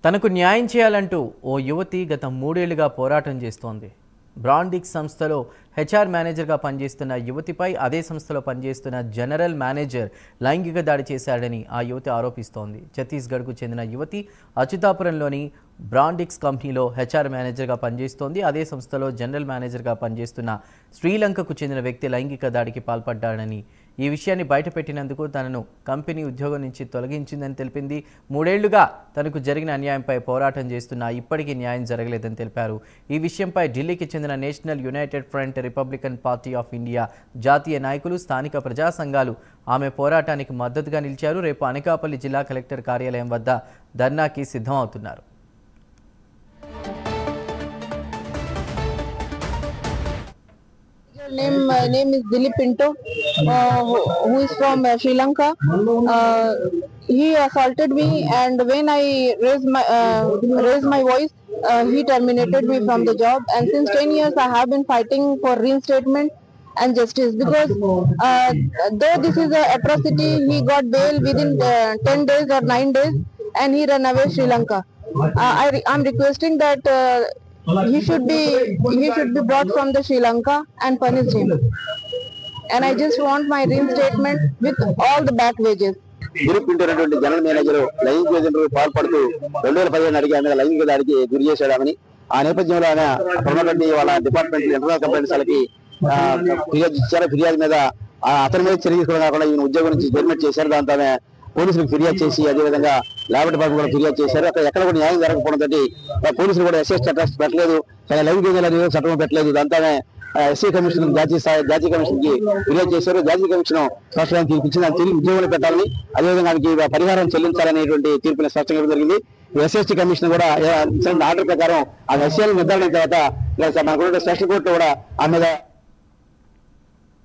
తనకు న్యాయం చేయాలంటూ ఓ యువతి గత 3 ఏళ్లుగా పోరాటం చేస్తోంది. బ్రాండిక్స్ సంస్థలో హెచ్ఆర్ మేనేజర్గా పనిచేస్తున్న యువతిపై అదే సంస్థలో పనిచేస్తున్న జనరల్ మేనేజర్ లైంగిక దాడి చేశాడని ఆ యువతి ఆరోపిస్తోంది. ఛత్తీస్గఢ్కు చెందిన యువతి అచ్యుతాపురంలోని బ్రాండిక్స్ కంపెనీలో హెచ్ఆర్ మేనేజర్గా పనిచేస్తోంది. అదే సంస్థలో జనరల్ మేనేజర్గా పనిచేస్తున్న శ్రీలంకకు చెందిన వ్యక్తి లైంగిక దాడికి పాల్పడ్డాడని, ఈ విషయాన్ని బయటపెట్టినందుకు తనను కంపెనీ ఉద్యోగం నుంచి తొలగించిందని తెలిపింది. 3 ఏళ్లుగా తనకు జరిగిన అన్యాయంపై పోరాటం చేస్తున్నా ఇప్పటికీ న్యాయం జరగలేదని తెలిపారు. ఈ విషయంపై ఢిల్లీకి చెందిన national United front, Republican party of India జాతీయ నాయకులు, స్థానిక ప్రజా సంఘాలు ఆమె పోరాటానికి మద్దతుగా నిలిచారు. రేపు అనకాపల్లి జిల్లా కలెక్టర్ కార్యాలయం వద్ద ధర్నాకి సిద్ధమవుతున్నారు. Name is Dilip Pinto, who is from Sri Lanka. He assaulted me, and when I raised my voice, he terminated me from the job. And since 10 years, I have been fighting for reinstatement and justice, because though this is an atrocity, he got bail within 10 days or 9 days, and he ran away Sri Lanka. I'm requesting that he should be brought from the Sri Lanka and punished him. And I just want my reinstatement with all the back wages. Dilip Pinto అనేటువంటి general manager లైంగిక వేధింపులకు పాల్పడుతూ 2015 నాటికి ఆమె లైంగిక దాడికి గురి చేశాడని, ఆ నేపథ్యంలో ఆయన ఉన్నటువంటి వాళ్ళ డిపార్ట్మెంట్ ఇంటర్నల్ కంప్లైంట్స్ వాళ్ళకి ఫిర్యాదు మీద అతని మీద చర్య తీసుకోవడం కాకుండా ఈయన ఉద్యోగం నుంచి టెర్మినేట్ చేశారు. దాంతో ఆమె పోలీసులకు ఫిర్యాదు చేసి, అదేవిధంగా ల్యాబ్ డిపార్ట్మెంట్ కూడా ఫిర్యాదు చేశారు. అక్కడ ఎక్కడ కూడా న్యాయం జరగకపోవడంతో పోలీసులు కూడా ఎస్ఎస్ చట్టం పెట్టలేదు, లైంగిక చట్టం పెట్టలేదు. దాంతో ఎస్సీ కమిషన్ జాతీయ కమిషన్ కి ఫిర్యాదు చేశారు. జాతీయ కమిషన్ రాష్ట్రానికి తీర్పిచ్చింది, అది తిరిగి ఉద్యోగాలు పెట్టాలని, అదేవిధంగా ఆమెకి పరిహారం చెల్లించాలనేటువంటి తీర్పుని స్పష్టంగా జరిగింది. ఎస్ఎస్టీ కమిషన్ కూడా ఆర్డర్ ప్రకారం ఆ విషయాలు నిర్ధారణ తర్వాత మనకు స్పెషల్ కోర్టు కూడా ఆమె మీద